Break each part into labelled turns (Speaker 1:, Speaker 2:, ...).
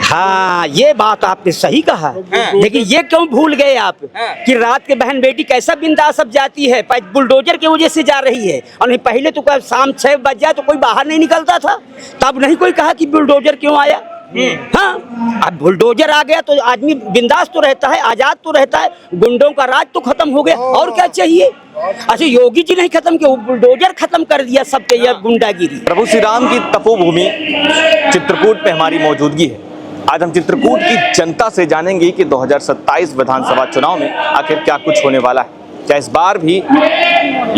Speaker 1: हाँ, ये बात आपने सही कहा। लेकिन ये क्यों भूल गए आप कि रात के बहन बेटी कैसा बिंदास अब जाती है, बुलडोजर की वजह से जा रही है। और नहीं पहले तो शाम 6 बज जाए तो कोई बाहर नहीं निकलता था, तब नहीं कोई कहा कि बुलडोजर क्यों आया। हाँ, अब बुलडोजर आ गया तो आदमी बिंदास तो रहता है, आजाद तो रहता है, गुंडों का राज तो खत्म हो गया, और क्या चाहिए। अच्छा, योगी जी नहीं खत्म किया, बुलडोजर खत्म कर दिया सबके ये गुंडागिरी।
Speaker 2: प्रभु श्री राम की तपोभूमि चित्रकूट पे हमारी मौजूदगी है। आज हम चित्रकूट की जनता से जानेंगे कि 2027 विधानसभा चुनाव में आखिर क्या कुछ होने वाला है। क्या इस बार भी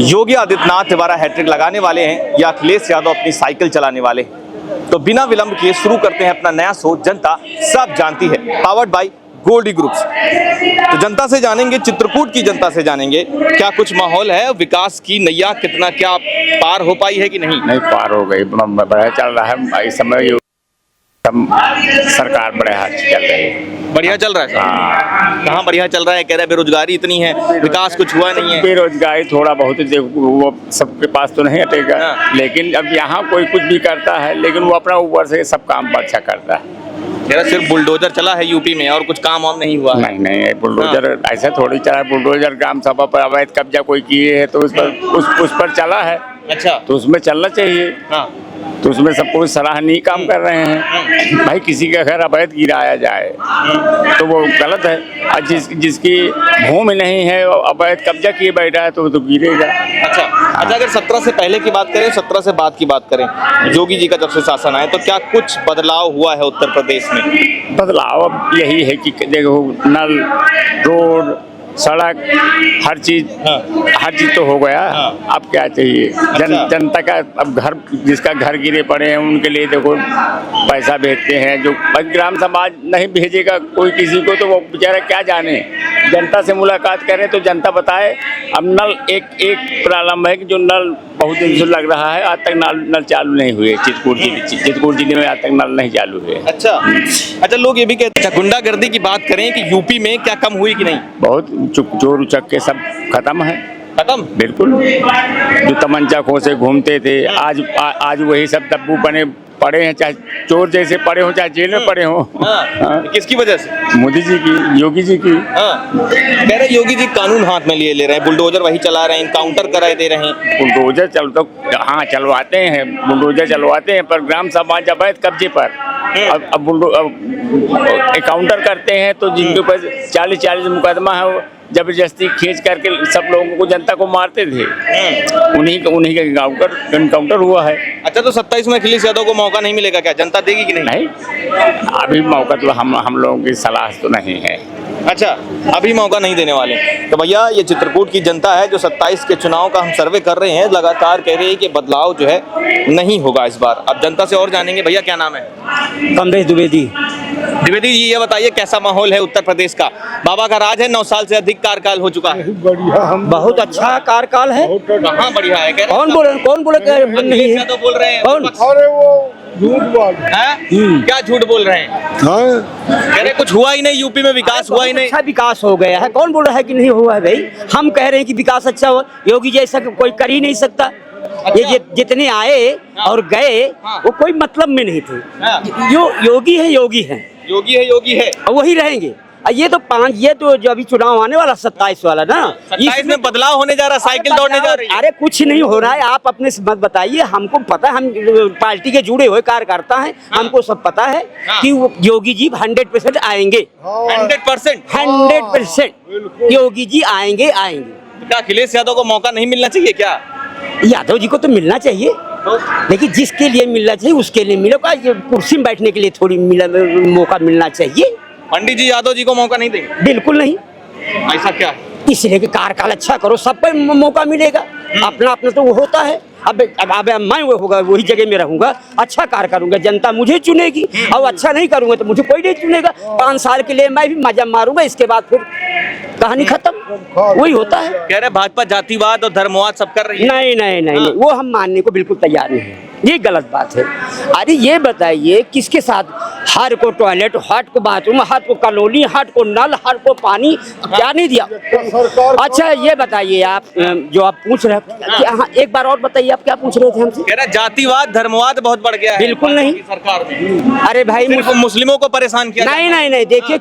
Speaker 2: योगी आदित्यनाथ दोबारा हैट्रिक लगाने वाले हैं या अखिलेश यादव अपनी साइकिल चलाने वाले हैं? तो बिना विलंब किए शुरू करते हैं अपना नया शो जनता सब जानती है, पावर्ड बाय गोल्डी ग्रुप्स। तो जनता से जानेंगे, चित्रकूट की जनता से जानेंगे क्या कुछ माहौल है, विकास की नैया कितना क्या पार हो पाई है कि नहीं
Speaker 3: पार हो गई, बढ़िया चल रहा है इस समय। सरकार बढ़िया चल रही है,
Speaker 2: बढ़िया चल रहा है। कहाँ बढ़िया चल रहा है? कह रहे बेरोजगारी इतनी है, विकास कुछ हुआ नहीं है।
Speaker 3: बेरोजगारी थोड़ा बहुत वो सबके पास तो नहीं हटेगा, लेकिन अब यहाँ कोई कुछ भी करता है, लेकिन वो अपना ऊपर से सब काम अच्छा करता है।
Speaker 2: सिर्फ बुलडोजर चला है यूपी में और कुछ काम वाम नहीं हुआ?
Speaker 3: नहीं, बुलडोजर ऐसा थोड़ी चला है। बुलडोजर ग्राम सभा पर अवैध कब्जा कोई किए है तो उस पर चला है। अच्छा, तो उसमें चलना चाहिए। तो उसमें सब कोई सराहनीय काम कर रहे हैं। भाई किसी का घर अवैध गिराया जाए तो वो गलत है, और जिसकी भूमि नहीं है अवैध कब्जा किए बैठा है तो गिरेगा। अच्छा,
Speaker 2: अगर 17 से पहले की बात करें, 17 से बाद की बात करें, योगी जी का जब से शासन आया तो क्या कुछ बदलाव हुआ है उत्तर प्रदेश में?
Speaker 3: बदलाव अब यही है कि देखो, नल, रोड, सड़क, हर चीज तो हो गया। अब क्या चाहिए? जनता का अब घर, जिसका घर गिरे पड़े हैं उनके लिए देखो पैसा भेजते हैं। जो ग्राम समाज नहीं भेजेगा कोई किसी को तो वो बेचारा क्या जाने। जनता से मुलाकात करें तो जनता बताए। अब नल एक प्रॉब्लम है कि जो नल बहुत दिन से लग रहा है, आज तक नल चालू नहीं हुए। चित्रकूट जिले में आज तक नल नहीं चालू हुए।
Speaker 2: अच्छा, लोग ये भी कहते हैं, गुंडागर्दी की बात करें कि यूपी में क्या कम हुई कि नहीं?
Speaker 3: बहुत चोर उचक्के सब खत्म है।
Speaker 2: खत्म बिल्कुल।
Speaker 3: जो तमंचा खोसे घूमते थे, आज वही सब दब्बू बने पड़े हैं, चाहे चोर जैसे पड़े हो चाहे जेल में पड़े हो।
Speaker 2: किसकी वजह से?
Speaker 3: मोदी जी की, योगी जी की।
Speaker 2: कह रहे योगी जी कानून हाथ में ले रहे हैं, बुलडोजर वही चला रहे हैं, इनकाउंटर कराए दे रहे हैं।
Speaker 3: बुलडोजर चलवाते हैं, बुलडोजर चलवाते हैं, पर ग्राम समाज अवैध कब्जे पर अब इनकाउंटर करते हैं तो जिनके ऊपर 40 मुकदमा है, जबरदस्ती खींच करके सब लोगों को, जनता को मारते थे, उन्हीं का इनकाउंटर हुआ है।
Speaker 2: अच्छा, तो 27 में अखिलेश यादव को मौका नहीं मिलेगा क्या? जनता देगी कि नहीं?
Speaker 3: अभी मौका तो हम लोगों की सलाह तो नहीं है।
Speaker 2: अच्छा, अभी मौका नहीं देने वाले। तो भैया, ये चित्रकूट की जनता है जो 27 के चुनाव का हम सर्वे कर रहे हैं, लगातार कह रही है कि बदलाव जो है नहीं होगा इस बार। अब जनता से और जानेंगे। भैया क्या नाम है?
Speaker 1: कमलेश द्विवेदी
Speaker 2: जी, ये बताइए कैसा माहौल है उत्तर प्रदेश का? बाबा का राज है, 9 साल से अधिक कार्यकाल हो चुका है।
Speaker 1: बहुत अच्छा कार्यकाल है।
Speaker 2: कहाँ बढ़िया है?
Speaker 1: कौन बोले नहीं है?
Speaker 2: तो बोल रहे हैं
Speaker 1: कौन?
Speaker 4: अरे वो झूठ बोल
Speaker 2: क्या झूठ बोल रहे हैं? कह रहे कुछ हुआ ही नहीं, यूपी में विकास हुआ ही नहीं।
Speaker 1: अच्छा विकास हो गया है, कौन बोल रहा है कि नहीं हुआ है? भाई हम कह रहे हैं कि विकास अच्छा हुआ। योगी जैसा कोई कर ही नहीं सकता। ये जितने आए और गए वो कोई मतलब में नहीं थे। योगी है और वही रहेंगे। ये तो जो अभी चुनाव आने वाला 27 वाला ना,
Speaker 2: 27 में बदलाव होने जा रहा, साइकिल दौड़ने जा रही है।
Speaker 1: अरे कुछ नहीं हो रहा है, आप अपने से मत बताइए, हमको पता है, हम पार्टी के जुड़े हुए कार्यकर्ता हैं। हमको सब पता है कि योगी जी 100% आएंगे। 100% योगी जी आएंगे।
Speaker 2: क्या अखिलेश यादव को मौका नहीं मिलना चाहिए क्या?
Speaker 1: यादव जी को तो मिलना चाहिए, लेकिन जिसके लिए मिलना चाहिए उसके लिए मिलेगा। कुर्सी में बैठने के लिए थोड़ी मौका मिलना चाहिए।
Speaker 2: पंडित जी यादव जी को मौका नहीं देंगे?
Speaker 1: बिल्कुल नहीं।
Speaker 2: ऐसा क्या है?
Speaker 1: इसलिए कि कार्यकाल अच्छा करो, सबको मौका मिलेगा। अपना तो वो होता है। अब मैं वो होगा, वही जगह में रहूंगा, अच्छा कार्य करूंगा, जनता मुझे चुनेगी। और अच्छा नहीं करूंगा तो मुझे कोई नहीं चुनेगा। 5 साल के लिए मैं भी मजा मारूंगा, इसके बाद फिर कहानी खत्म। वही होता है।
Speaker 2: कह रहे भाजपा जातिवाद और धर्मवाद सब कर रही है।
Speaker 1: नहीं, वो हम मानने को बिल्कुल तैयार नहीं है। ये गलत बात है। अरे ये बताइए किसके साथ, हर को टॉयलेट, हर को बाथरूम, हर को कॉलोनी, हर को नल, हर को पानी, क्या नहीं दिया? अच्छा ये बताइए आप जो आप पूछ रहे हैं, हाँ, एक बार और बताइए आप क्या पूछ रहे थे हमसे?
Speaker 2: कह रहे जातिवाद धर्मवाद बहुत बढ़ गया है
Speaker 1: बिल्कुल नहीं
Speaker 2: सरकार में।
Speaker 1: अरे भाई
Speaker 2: सिर्फ मुस्लिमों को परेशान किया
Speaker 1: नहीं नहीं नहीं, देखिए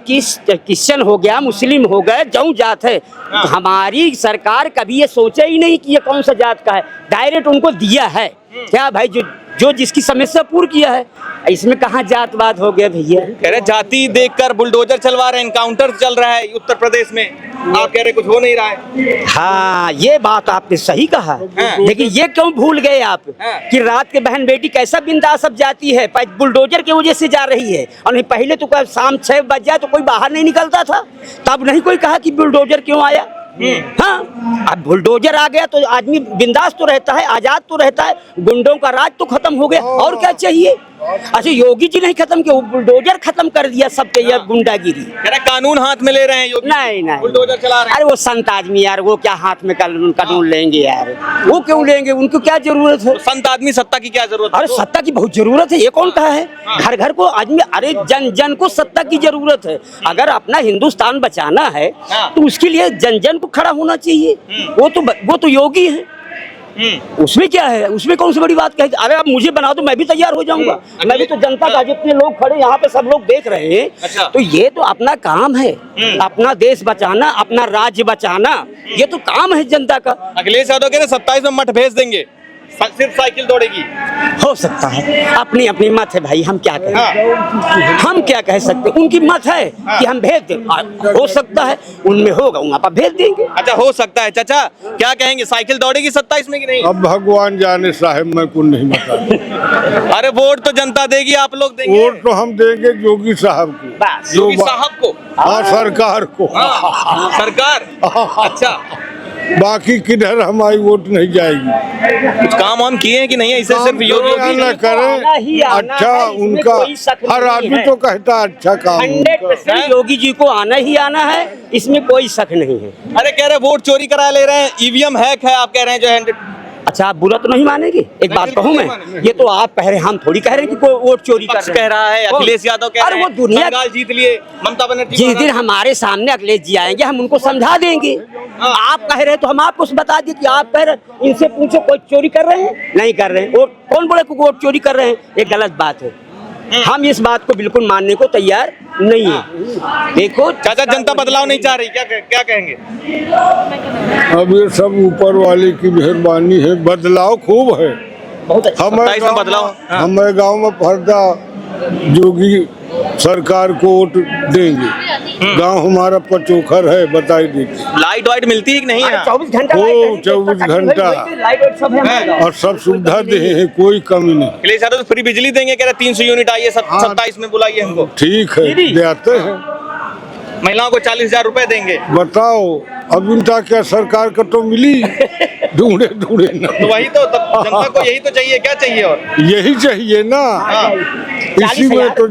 Speaker 1: क्रिश्चियन हो गया, मुस्लिम हो गए, जौं जात है। हमारी सरकार कभी ये सोचे ही नहीं कि ये कौन सा जात का है, डायरेक्ट उनको दिया है। क्या भाई, जो जिसकी समस्या पूरी किया है, इसमें कहाँ जातवाद हो गया भैया?
Speaker 2: कह रहे जाति देखकर बुलडोजर चलवा रहे हैं, एनकाउंटर चल रहा है उत्तर प्रदेश में, आप कह रहे कुछ हो नहीं रहा है।
Speaker 1: हाँ ये बात आपने सही कहा, लेकिन ये क्यों भूल गए आप कि रात के बहन बेटी कैसा बिंदास सब जाती है, बुलडोजर की वजह से जा रही है। और नहीं पहले तो शाम 6 बज जाए तो कोई बाहर नहीं निकलता था, तब नहीं कोई कहा कि बुलडोजर क्यों आया। हाँ, अब बुलडोजर आ गया तो आदमी बिंदास तो रहता है, आजाद तो रहता है, गुंडों का राज तो खत्म हो गया, और क्या चाहिए? अच्छा योगी जी नहीं खत्म किया, बुलडोजर खत्म कर दिया सबके ये गुंडागिरी।
Speaker 2: कह रहे कानून हाथ में ले रहे हैं योगी,
Speaker 1: नहीं
Speaker 2: बुलडोजर चला रहे हैं।
Speaker 1: अरे वो संत आदमी यार, वो क्या हाथ में कानून लेंगे यार, वो क्यों लेंगे, उनको क्या जरूरत है?
Speaker 2: संत आदमी सत्ता की क्या जरूरत है?
Speaker 1: अरे सत्ता की बहुत जरूरत है, ये कौन कहा है? घर घर को आदमी, अरे जन जन को सत्ता की जरूरत है। अगर अपना हिंदुस्तान बचाना है तो उसके लिए जन जन को खड़ा होना चाहिए। वो तो योगी है, उसमें क्या है, उसमें कौन सी बड़ी बात कहे? अरे आप मुझे बनाओ तो मैं भी तैयार हो जाऊंगा, मैं भी तो जनता का, जितने लोग खड़े यहाँ पे सब लोग देख रहे हैं।
Speaker 2: अच्छा।
Speaker 1: तो ये तो अपना काम है, अपना देश बचाना, अपना राज्य बचाना, ये तो काम है जनता का।
Speaker 2: अखिलेश यादव कह रहे 27 में मठ भेज देंगे, सिर्फ साइकिल दौड़ेगी।
Speaker 1: हो सकता है, अपनी अपनी मत है भाई, हम क्या कहें? हम क्या कह सकते? उनकी मत है कि हम भेज दें, हो सकता है उनमें होगा, वहाँ पर भेज देंगे।
Speaker 2: अच्छा हो सकता है। चाचा क्या कहेंगे, साइकिल दौड़ेगी 27 में कि नहीं?
Speaker 4: अब भगवान जाने साहब, मैं कुछ नहीं बता।
Speaker 2: अरे वोट तो जनता देगी, आप लोग देंगे?
Speaker 4: वोट तो हम देंगे योगी साहब को,
Speaker 1: बस
Speaker 2: योगी साहब को।
Speaker 4: हाँ सरकार को।
Speaker 2: सरकार। अच्छा,
Speaker 4: बाकी किधर हमारी वोट नहीं जाएगी।
Speaker 2: कुछ काम हम किए हैं कि नहीं? ऐसे सिर्फ योगी
Speaker 4: न करें अच्छा, उनका हर आदमी तो कहता है अच्छा काम।
Speaker 1: 100% योगी जी को आना ही आना है, इसमें कोई शक नहीं है।
Speaker 2: अरे कह रहे वोट चोरी करा ले रहे हैं, ईवीएम हैक है, आप कह रहे हैं जो है।
Speaker 1: अच्छा आप बुरा तो नहीं मानेंगे? एक बात कहूँ मैं, ये तो आप कह रहे हैं, हम थोड़ी कह रहे हैं कि कोई वोट चोरी कर
Speaker 2: कह रहा है, अखिलेश यादव कह रहे हैं,
Speaker 1: वो दुनिया
Speaker 2: बंगाल जीत लिए, ममता बनर्जी
Speaker 1: जिस दिन हमारे सामने अखिलेश जी आएंगे हम उनको समझा देंगे। आप कह रहे हैं तो हम आपको बता दें कि आप कह रहे हैं, इनसे पूछो कोई चोरी कर रहे हैं? नहीं कर रहे हैं। और कौन बोले को वोट चोरी कर रहे हैं? ये गलत बात है, हम इस बात को बिल्कुल मानने को तैयार नहीं है। देखो
Speaker 2: चाचा, जनता बदलाव नहीं चाह रही, क्या कहेंगे?
Speaker 4: अब ये सब ऊपर वाले की मेहरबानी है, बदलाव खूब है।
Speaker 1: बहुत अच्छा।
Speaker 4: हमारे गांव में फरदा योगी सरकार को वोट देंगे। गांव हमारा पचोखर है, बताई दीजिए।
Speaker 2: लाइट वाइट मिलती है कि नहीं?
Speaker 1: 24 घंटा,
Speaker 4: 24 घंटा और सब सुविधा दे हैं, कोई कमी नहीं।
Speaker 2: अखिलेश यादव तो फ्री बिजली देंगे, कह रहे 300 यूनिट आइए, 27 में बुलाइए हमको।
Speaker 4: ठीक है, देते हैं।
Speaker 2: महिलाओं को 40,000 रुपए देंगे।
Speaker 4: बताओ अब इनका क्या सरकार का तो मिली, ढूंढे ना।
Speaker 2: तो वही तो, तब जनता को यही तो चाहिए, क्या चाहिए और?
Speaker 4: यही चाहिए ना। इसी में तो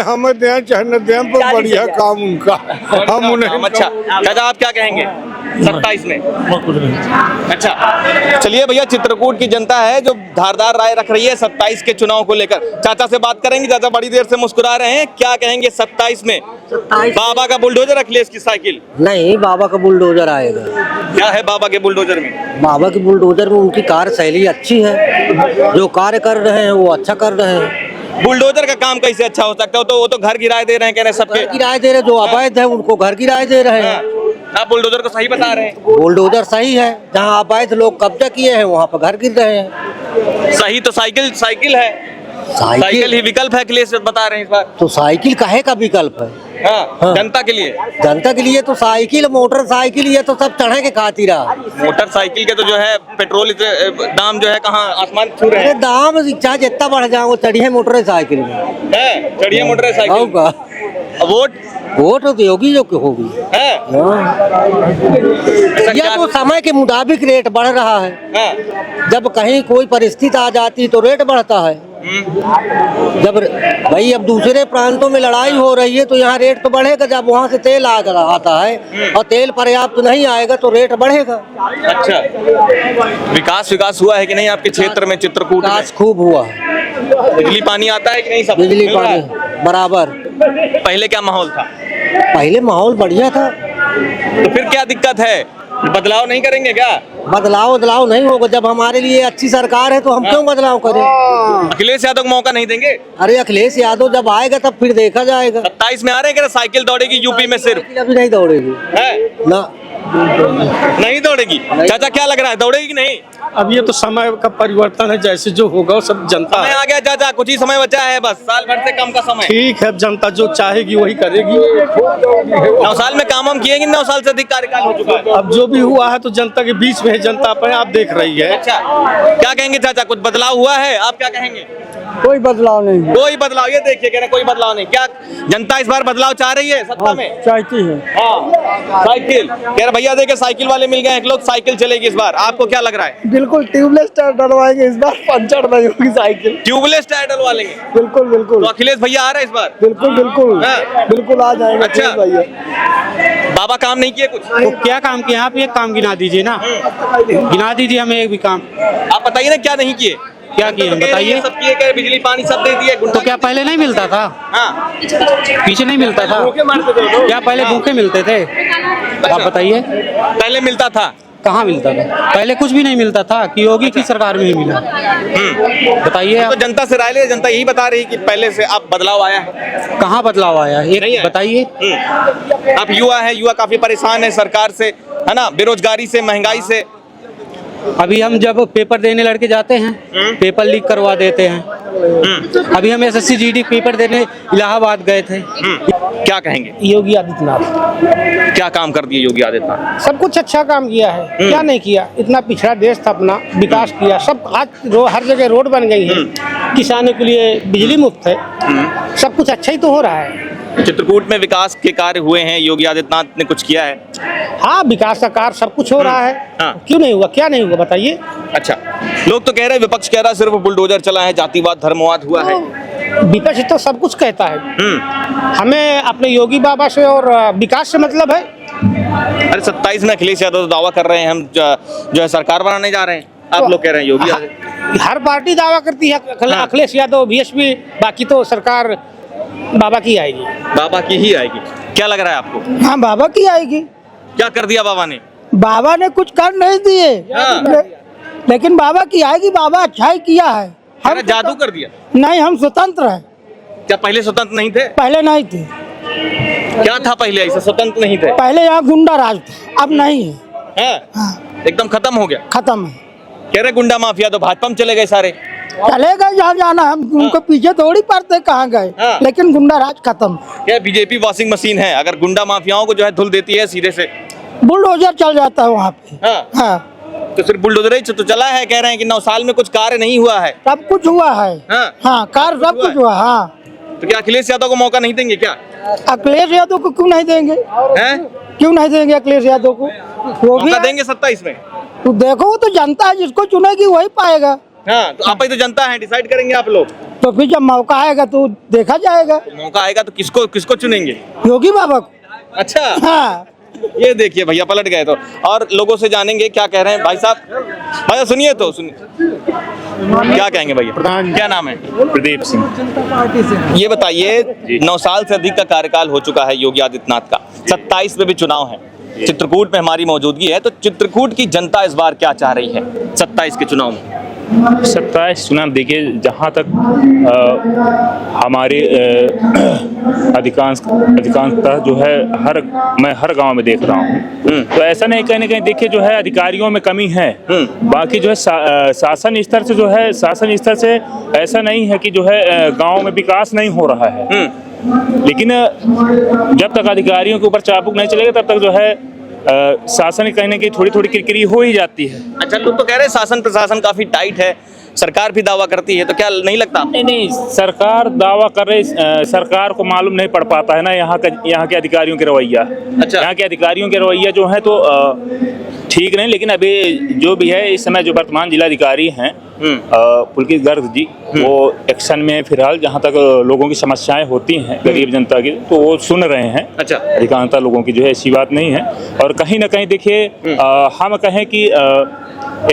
Speaker 4: हमें दें चाहे न दें, पर बढ़िया काम उनका, हम उन्हें।
Speaker 2: अच्छा दादा, आप क्या कहेंगे 27 में? अच्छा चलिए भैया, चित्रकूट की जनता है जो धारदार राय रख रही है 27 के चुनाव को लेकर। चाचा से बात करेंगे, चाचा बड़ी देर से मुस्कुरा रहे हैं, क्या कहेंगे 27 में? बाबा का बुलडोजर, अखिलेश की साइकिल?
Speaker 5: नहीं, बाबा का बुलडोजर आएगा।
Speaker 2: क्या है बाबा के बुलडोजर में?
Speaker 5: बाबा के बुलडोजर में उनकी कार्यशैली अच्छी है, जो कार्य कर रहे हैं वो अच्छा कर रहे हैं।
Speaker 2: बुलडोजर का काम कैसे अच्छा हो सकता है? वो तो घर गिराए दे रहे हैं, कह रहे हैं सबके
Speaker 5: किराए दे रहे, जो अवैध है उनको घर किराए दे रहे हैं।
Speaker 2: आप बुलडोजर को सही बता रहे हैं?
Speaker 5: बुलडोजर सही है, जहाँ अवैध लोग कब्जा किए हैं वहाँ पर घर गिर रहे हैं।
Speaker 2: सही तो साइकिल है, साइकिल ही विकल्प है, अखिलेश बता रहे हैं इस बार।
Speaker 5: तो साइकिल काहे का विकल्प है?
Speaker 2: हाँ, जनता के लिए।
Speaker 5: जनता के लिए तो साइकिल, मोटरसाइकिल ये तो सब चढ़े के खातिर है।
Speaker 2: मोटरसाइकिल के तो जो है पेट्रोल दाम जो है कहाँ आसमान छू रहे हैं।
Speaker 5: दाम चाहे जितना बढ़ जाए वो चढ़िए मोटरसाइकिल में,
Speaker 2: चढ़िए मोटरसाइकिल।
Speaker 5: वोट तो योगी जो की होगी। यह तो समय के मुताबिक रेट बढ़ रहा है। जब कहीं कोई परिस्थिति आ जाती तो रेट बढ़ता है। जब भाई अब दूसरे प्रांतों में लड़ाई हो रही है तो यहाँ रेट तो बढ़ेगा। जब वहाँ से तेल आता है और तेल पर्याप्त नहीं आएगा तो रेट बढ़ेगा।
Speaker 2: अच्छा, विकास हुआ है कि नहीं आपके क्षेत्र में चित्रकूट में?
Speaker 5: विकास खूब हुआ।
Speaker 2: बिजली पानी आता है कि नहीं? सब
Speaker 5: बिजली
Speaker 2: मिल रहा
Speaker 5: पानी
Speaker 2: है?
Speaker 5: बराबर।
Speaker 2: पहले क्या माहौल था?
Speaker 5: पहले माहौल बढ़िया था।
Speaker 2: तो फिर क्या दिक्कत है? बदलाव नहीं करेंगे क्या?
Speaker 5: बदलाव नहीं होगा। जब हमारे लिए अच्छी सरकार है तो हम क्यों बदलाव करें?
Speaker 2: अखिलेश यादव को मौका नहीं देंगे?
Speaker 5: अरे अखिलेश यादव जब आएगा तब फिर देखा जाएगा।
Speaker 2: 27 में आ रहे हैं क्या? साइकिल दौड़ेगी यूपी में सिर्फ?
Speaker 5: अभी नहीं दौड़ेगी
Speaker 2: है?
Speaker 5: ना,
Speaker 2: नहीं दौड़ेगी। चाचा क्या लग रहा है, दौड़ेगी कि नहीं?
Speaker 6: अब ये तो समय का परिवर्तन है, जैसे जो होगा वो सब जनता
Speaker 2: समय आ गया चाचा, कुछ ही समय बचा है, बस साल भर से कम का समय।
Speaker 6: ठीक है। जनता जो चाहेगी वही करेगी।
Speaker 2: 9 साल में काम हम किए कि 9 साल से अधिक कार्यकाल हो चुका है?
Speaker 6: अब जो भी हुआ है तो जनता के बीच में है, जनता अपने आप देख रही है।
Speaker 2: अच्छा, क्या कहेंगे चाचा, कुछ बदलाव हुआ है? आप क्या कहेंगे?
Speaker 5: कोई बदलाव नहीं
Speaker 2: कोई बदलाव, ये देखिए कह रहे कोई बदलाव नहीं। क्या जनता इस बार बदलाव चाह रही है सत्ता में?
Speaker 5: चाहती है।
Speaker 2: हाँ, साइकिल कह रहे भैया देखे साइकिल वाले मिल गए एक लोग, साइकिल चलेगी इस बार। आपको क्या लग रहा है?
Speaker 5: बिल्कुल ट्यूबलेस टायर डलवाएंगे इस बार, पंचर नहीं होगी साइकिल।
Speaker 2: ट्यूबलेस टायर डलवा लेंगे?
Speaker 5: बिल्कुल बिल्कुल।
Speaker 2: तो अखिलेश भैया आ रहे हैं इस बार?
Speaker 5: बिल्कुल बिल्कुल।
Speaker 2: हाँ।
Speaker 5: बिल्कुल आ जाएंगे।
Speaker 2: अच्छा।
Speaker 5: भैया
Speaker 2: बाबा काम नहीं किए कुछ?
Speaker 7: तो क्या काम किया? आप एक काम गिना दीजिए ना, गिना दीजिए हमें एक भी काम।
Speaker 2: आप बताइए ना क्या नहीं किए?
Speaker 7: क्या किए हैं बताइए।
Speaker 2: सब किए, कह बिजली पानी सब दे दिए।
Speaker 7: तो क्या पहले नहीं मिलता था?
Speaker 2: हाँ,
Speaker 7: पीछे नहीं मिलता था? क्या पहले भूखे मिलते थे? आप बताइए।
Speaker 2: पहले मिलता था?
Speaker 7: कहाँ मिलता था? पहले कुछ भी नहीं मिलता था कि योगी की सरकार में ही मिला। बताइए
Speaker 2: तो
Speaker 7: आप।
Speaker 2: जनता से राय ले, जनता यही बता रही कि पहले से अब बदलाव आया है।
Speaker 7: कहाँ बदलाव आया?
Speaker 2: नहीं
Speaker 7: एक
Speaker 2: आया।
Speaker 7: बताइए।
Speaker 2: आप युवा है, युवा काफी परेशान है सरकार से, है ना, बेरोजगारी से, महंगाई से।
Speaker 7: अभी हम जब पेपर देने लड़के जाते हैं, पेपर लीक करवा देते हैं। अभी हम SSC GD पेपर देने इलाहाबाद गए थे।
Speaker 2: क्या कहेंगे?
Speaker 8: योगी आदित्यनाथ
Speaker 2: क्या काम कर दिए योगी आदित्यनाथ?
Speaker 8: सब कुछ अच्छा काम किया है। क्या नहीं किया? इतना पिछड़ा देश था अपना, विकास किया सब। आज हर जगह रोड बन गई है, किसानों के लिए बिजली मुफ्त है, सब कुछ अच्छा ही तो हो रहा है।
Speaker 2: चित्रकूट में विकास के कार्य हुए हैं, योगी आदित्यनाथ ने कुछ किया है?
Speaker 8: हाँ, विकास का कार्य सब कुछ हो रहा है।
Speaker 2: हाँ।
Speaker 8: क्यों नहीं हुआ? क्या नहीं हुआ बताइए।
Speaker 2: अच्छा, लोग तो कह रहे हैं, विपक्ष कह रहा है सिर्फ बुलडोजर चला है, जातिवाद धर्मवाद हुआ है।
Speaker 8: विपक्ष तो सब कुछ कहता है। हमें अपने योगी बाबा से और विकास से मतलब है।
Speaker 2: अरे 27 में अखिलेश यादव तो दावा कर रहे हैं हम जो है सरकार बनाने जा रहे हैं, आप लोग कह रहे हैं योगी आदित्यनाथ।
Speaker 8: हर पार्टी दावा करती है, अखिलेश यादव BSP, बाकी तो सरकार बाबा की आएगी।
Speaker 2: बाबा की ही आएगी? क्या लग रहा है आपको?
Speaker 9: हाँ, बाबा की आएगी।
Speaker 2: क्या कर दिया बाबा ने?
Speaker 9: बाबा ने कुछ कर नहीं दिए,
Speaker 2: हाँ।
Speaker 9: लेकिन बाबा की आएगी। बाबा अच्छा ही किया है।
Speaker 2: हम जादू कर दिया?
Speaker 9: नहीं, हम स्वतंत्र हैं।
Speaker 2: क्या पहले स्वतंत्र नहीं थे?
Speaker 9: पहले नहीं थे।
Speaker 2: क्या था पहले ऐसा स्वतंत्र नहीं थे?
Speaker 9: पहले यहाँ गुंडा राज था, अब नहीं है।
Speaker 2: हाँ, एकदम खत्म हो गया।
Speaker 9: खत्म है।
Speaker 2: कह रहे गुंडा माफिया तो भाजपा में चले गए सारे।
Speaker 9: चले गए जहाँ जाना, हम उनको पीछे थोड़ी पड़ते कहाँ गए।
Speaker 2: हाँ।
Speaker 9: लेकिन गुंडा राज खत्म।
Speaker 2: क्या बीजेपी वॉशिंग मशीन है? अगर गुंडा माफियाओं को जो है धुल देती है सीधे से,
Speaker 9: बुलडोजर चल जाता है वहाँ पे।
Speaker 2: हाँ।
Speaker 9: हाँ,
Speaker 2: तो सिर्फ बुलडोजर ही तो चला है? कह रहे हैं कि 9 साल में कुछ कार्य नहीं हुआ है।
Speaker 9: सब कुछ हुआ है।
Speaker 2: हाँ।
Speaker 9: हाँ, कार सब कुछ हुआ। हाँ,
Speaker 2: तो क्या अखिलेश यादव को मौका नहीं देंगे क्या?
Speaker 9: अखिलेश यादव को क्यों नहीं देंगे?
Speaker 2: हैं?
Speaker 9: क्यों नहीं देंगे अखिलेश यादव को? वो भी
Speaker 2: मौका देंगे 27 में?
Speaker 9: तो देखो, वो तो जनता है, जिसको चुनेगी वही पाएगा।
Speaker 2: हाँ, तो आप ही तो जनता है, डिसाइड करेंगे आप लोग।
Speaker 9: तो फिर जब मौका आएगा तो देखा जाएगा।
Speaker 2: तो मौका आएगा तो किसको चुनेंगे?
Speaker 9: योगी बाबा को।
Speaker 2: अच्छा,
Speaker 9: हाँ,
Speaker 2: ये देखिए भैया पलट गए तो। और लोगों से जानेंगे क्या कह रहे हैं भाई साहब। भैया सुनिए तो, सुनिए क्या कहेंगे भैया। क्या नाम है?
Speaker 3: प्रदीप सिंह।
Speaker 2: ये बताइए, 9 साल से अधिक का कार्यकाल हो चुका है योगी आदित्यनाथ का, 27 में भी चुनाव है, चित्रकूट में हमारी मौजूदगी है, तो चित्रकूट की जनता इस बार क्या चाह रही है 27 के चुनाव में?
Speaker 10: 27 चुनाव देखिए, जहाँ तक हमारे अधिकांशतः जो है मैं हर गांव में देख रहा हूँ, तो ऐसा नहीं, कहीं ना कहीं देखिए जो है अधिकारियों में कमी है। बाकी जो है शासन स्तर से ऐसा नहीं है कि जो है गांव में विकास नहीं हो रहा है। लेकिन जब तक अधिकारियों के ऊपर चाबुक नहीं चलेगा तब तक जो है शासन कहीं ना कहीं थोड़ी थोड़ी किरकिरी हो ही जाती है।
Speaker 2: अच्छा, लोग तो कह रहे हैं शासन प्रशासन काफी टाइट है, सरकार भी दावा करती है, तो क्या नहीं लगता?
Speaker 10: नहीं, सरकार दावा कर रही, सरकार को मालूम नहीं पड़ पाता है ना यहाँ के अधिकारियों के रवैया।
Speaker 2: अच्छा।
Speaker 10: यहाँ के अधिकारियों के रवैया जो है तो ठीक नहीं, लेकिन अभी जो भी है इस समय जो वर्तमान जिलाधिकारी हैं पुलकित गर्ग जी वो एक्शन में फिलहाल जहाँ तक लोगों की समस्याएं होती हैं गरीब जनता की तो वो सुन रहे हैं।
Speaker 2: अच्छा।
Speaker 10: अधिकांशतः लोगों की जो है ऐसी बात नहीं है। और कहीं ना कहीं देखिए हम कहें कि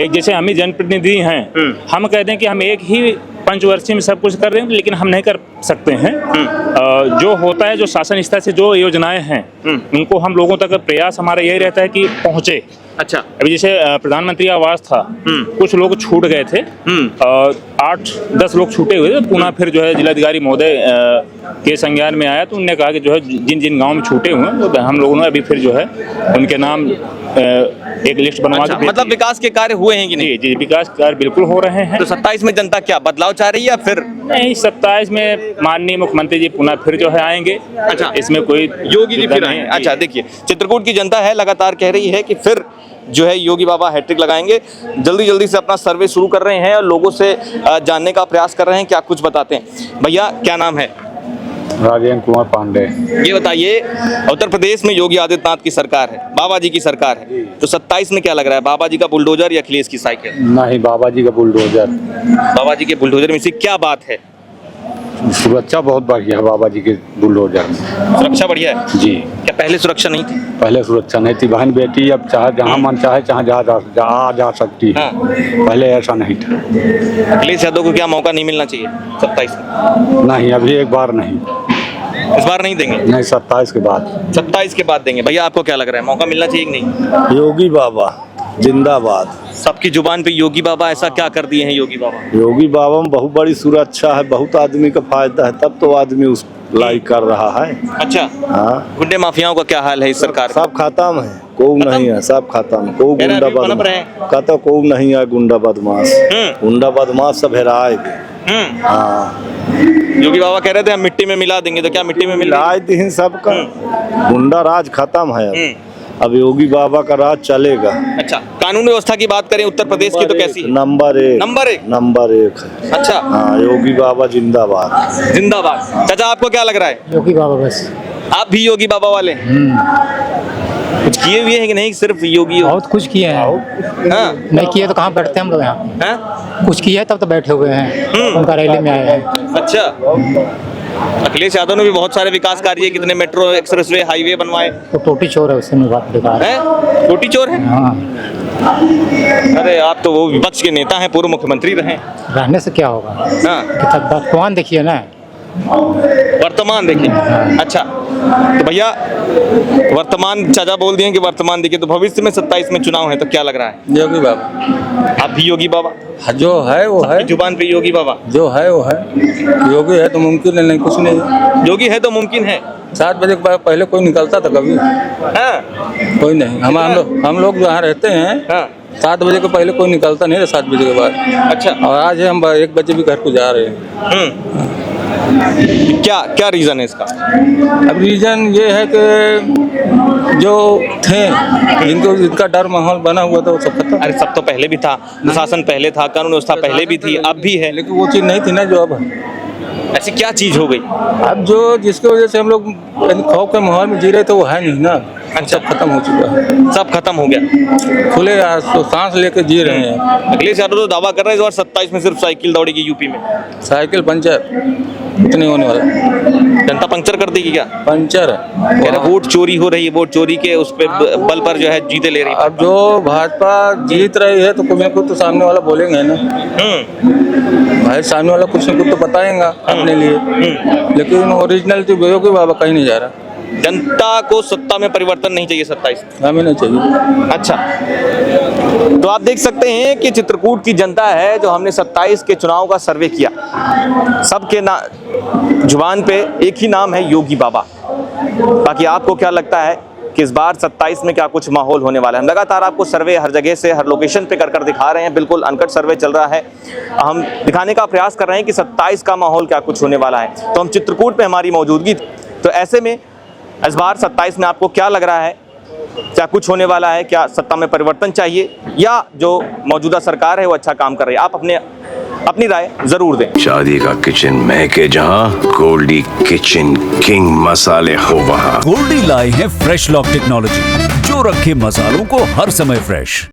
Speaker 10: एक जैसे हम ही जनप्रतिनिधि हैं, हम कह दें कि हम एक ही पंचवर्षीय में सब कुछ कर रहे हैं, लेकिन हम नहीं कर सकते हैं। जो होता है, जो शासन स्तर से जो योजनाएं हैं उनको हम लोगों तक प्रयास हमारा यही रहता है कि पहुंचे।
Speaker 2: अच्छा।
Speaker 10: अभी जैसे प्रधानमंत्री आवास था, कुछ लोग छूट गए थे, 8-10 लोग छूटे हुए थे, पुनः फिर जो है जिलाधिकारी महोदय के संज्ञान में आया तो उन्होंने कहा कि जो है जिन जिन गाँव में छूटे हुए हैं तो हम लोगों ने अभी फिर जो है उनके नाम एक लिस्ट बनवा के
Speaker 2: मतलब विकास के कार्य हुए हैं कि नहीं?
Speaker 10: जी, विकास कार्य बिल्कुल हो रहे हैं।
Speaker 2: तो 27 में जनता क्या बदलाव चाह रही है या फिर
Speaker 10: नहीं, 27 में माननीय मुख्यमंत्री जी पुनः फिर जो है आएंगे।
Speaker 2: अच्छा।
Speaker 10: इसमें कोई
Speaker 2: योगी जी फिर आएंगे। अच्छा, देखिए चित्रकूट की जनता है लगातार कह रही है कि फिर जो है योगी बाबा हैट्रिक लगाएंगे। जल्दी जल्दी से अपना सर्वे शुरू कर रहे हैं और लोगों से जानने का प्रयास कर रहे हैं, क्या कुछ बताते हैं। भैया क्या नाम है?
Speaker 11: राजेंद्र कुमार पांडे।
Speaker 2: ये बताइए, उत्तर प्रदेश में योगी आदित्यनाथ की सरकार है, बाबा जी की सरकार है, तो 27 में क्या लग रहा है, बाबा जी का बुलडोजर या अखिलेश की साइकिल?
Speaker 11: नहीं, बाबा जी का बुलडोजर।
Speaker 2: बाबा जी के बुलडोजर में से क्या बात है?
Speaker 11: सुरक्षा बहुत बढ़िया है बाबा जी के बुलडोजर में।
Speaker 2: सुरक्षा बढ़िया है
Speaker 11: जी।
Speaker 2: क्या पहले सुरक्षा नहीं थी?
Speaker 11: पहले सुरक्षा नहीं थी, बहन बेटी अब चाहे जहाँ मन चाहे चाहे जा सकती है। पहले ऐसा नहीं था।
Speaker 2: अखिलेश यादव को क्या मौका नहीं मिलना चाहिए 27 में?
Speaker 11: नहीं, अभी एक बार नहीं,
Speaker 2: इस बार नहीं देंगे?
Speaker 11: नहीं, 27 के बाद।
Speaker 2: 27 के बाद देंगे। भैया आपको क्या लग रहा है, मौका मिलना चाहिए कि नहीं?
Speaker 4: योगी बाबा जिंदाबाद।
Speaker 2: सबकी जुबान पे योगी बाबा, ऐसा क्या कर दिए हैं योगी बाबा?
Speaker 4: योगी बाबा में बहुत बड़ी सुरक्षा है, बहुत आदमी का फायदा है, तब तो आदमी उस लाइक कर रहा है।
Speaker 2: अच्छा।
Speaker 4: हाँ।
Speaker 2: गुंडे माफियाओं का क्या हाल है इस सरकार का?
Speaker 4: सब खत्म है, कोई नहीं है, सब खत्म। कोई
Speaker 2: कह रहे
Speaker 4: गुंडा
Speaker 2: अभी पनप
Speaker 4: बदमाश
Speaker 2: रहे हैं।
Speaker 4: कहता कोई नहीं है, गुंडा बदमाश। गुंडा बदमाश सब हेराए। हाँ,
Speaker 2: योगी बाबा कह रहे थे हम मिट्टी में मिला देंगे, तो क्या मिट्टी में मिला?
Speaker 4: मिलाए दिन सबका गुंडा राज खत्म है। अब योगी बाबा का राज चलेगा।
Speaker 2: अच्छा, कानून व्यवस्था की बात करें उत्तर प्रदेश की तो कैसी है?
Speaker 4: नंबर एक।
Speaker 2: नंबर एक?
Speaker 4: नंबर एक है।
Speaker 2: अच्छा।
Speaker 4: हाँ, योगी बाबा जिंदाबाद।
Speaker 2: जिंदाबाद। चाचा आपको क्या लग रहा है?
Speaker 8: योगी बाबा बस।
Speaker 2: आप भी योगी बाबा वाले हैं? कुछ किए हुए हैं कि नहीं, सिर्फ योगी?
Speaker 8: बहुत कुछ किए हैं।
Speaker 2: हाँ?
Speaker 8: नहीं किए तो कहाँ बैठते हम लोग यहाँ।
Speaker 2: हाँ?
Speaker 8: कुछ किया है तब तो बैठे हुए हैं, उनका रैली में आए हैं।
Speaker 2: अच्छा। अखिलेश यादव ने भी बहुत सारे विकास कार्य, कितने मेट्रो एक्सप्रेसवे हाईवे बनवाए।
Speaker 8: तो टोटी चोर है, उससे बात बेकार है।
Speaker 2: हैं? टोटी चोर है?
Speaker 8: हाँ।
Speaker 2: अरे आप तो वो विपक्ष के नेता हैं, पूर्व मुख्यमंत्री रहे।
Speaker 8: रहने से क्या होगा?
Speaker 2: हाँ।
Speaker 8: वर्तमान देखिए ना।
Speaker 2: वर्तमान देखिए। अच्छा, तो भैया वर्तमान चाचा बोल दिए कि वर्तमान देखिए, तो भविष्य में 27 में चुनाव है तो क्या लग रहा है?
Speaker 11: योगी बाबा।
Speaker 2: आप भी योगी बाबा?
Speaker 11: जो है वो है,
Speaker 2: जुबान पे योगी बाबा।
Speaker 11: जो है वो है। योगी है तो मुमकिन है, नहीं कुछ नहीं।
Speaker 2: योगी है तो मुमकिन है।
Speaker 11: 7 बजे के पहले कोई निकलता था कभी?
Speaker 2: हाँ?
Speaker 11: कोई नहीं। हम लोग जहाँ रहते हैं,
Speaker 2: हाँ।
Speaker 11: 7 बजे के पहले कोई निकलता नहीं था, 7 बजे के बाद।
Speaker 2: अच्छा।
Speaker 11: और आज है हम 1 बजे भी घर को जा रहे हैं।
Speaker 2: क्या क्या रीजन है इसका?
Speaker 11: अब रीजन ये है कि जो थे जिनका डर माहौल बना हुआ था वो सब खत्म।
Speaker 2: अरे सब तो पहले भी था, शासन पहले था, कानून व्यवस्था पहले भी थी, अब भी है,
Speaker 11: लेकिन वो चीज़ नहीं थी ना जो अब है।
Speaker 2: ऐसी क्या चीज हो गई?
Speaker 11: अब जो जिसकी वजह से हम लोग खौफ के माहौल में जी रहे थे वो है नहीं ना।
Speaker 2: अच्छा।
Speaker 11: सब खत्म हो चुका है,
Speaker 2: सब खत्म हो गया।
Speaker 11: खुले तो सांस लेके जी रहे हैं।
Speaker 2: अखिलेश यादव तो दावा कर रहे हैं इस बार 27 में सिर्फ साइकिल दौड़ेगी यूपी में।
Speaker 11: साइकिल पंचर कुछ नहीं होने वाला।
Speaker 2: जनता पंक्चर कर देगी क्या?
Speaker 11: पंचर
Speaker 2: कह रहे वोट चोरी हो रही है, वोट चोरी के उस पे बल पर जो है जीते ले रही है।
Speaker 11: अब जो भाजपा जीत रही है तो कुछ न कुछ तो सामने वाला बोलेंगे ना। भाई सामने वाला कुछ न कुछ तो बताएगा अपने लिए, लेकिन ओरिजिनल जो योगी बाबा कहीं नहीं जा रहा।
Speaker 2: जनता को सत्ता में परिवर्तन नहीं चाहिए 27?
Speaker 11: हमें नहीं चाहिए।
Speaker 2: अच्छा, तो आप देख सकते हैं कि चित्रकूट की जनता है, जो हमने 27 के चुनाव का सर्वे किया, सबके जुबान पे एक ही नाम है, योगी बाबा। बाकी आपको क्या लगता है कि इस बार 27 में क्या कुछ माहौल होने वाला है? हम लगातार आपको सर्वे हर जगह से, हर लोकेशन पे कर दिखा रहे हैं, बिल्कुल अनकट सर्वे चल रहा है। हम दिखाने का प्रयास कर रहे हैं कि 27 का माहौल क्या कुछ होने वाला है। तो हम चित्रकूट पे हमारी मौजूदगी, तो ऐसे में इस बार 27 में आपको क्या लग रहा है, क्या कुछ होने वाला है? क्या सत्ता में परिवर्तन चाहिए या जो मौजूदा सरकार है वो अच्छा काम कर रही है? आप अपनी राय जरूर दें।
Speaker 12: शादी का किचन महके जहां, गोल्डी किचन किंग मसाले हो वहां।
Speaker 13: गोल्डी लाए हैं फ्रेश लॉक टेक्नोलॉजी, जो रखे मसालों को हर समय फ्रेश।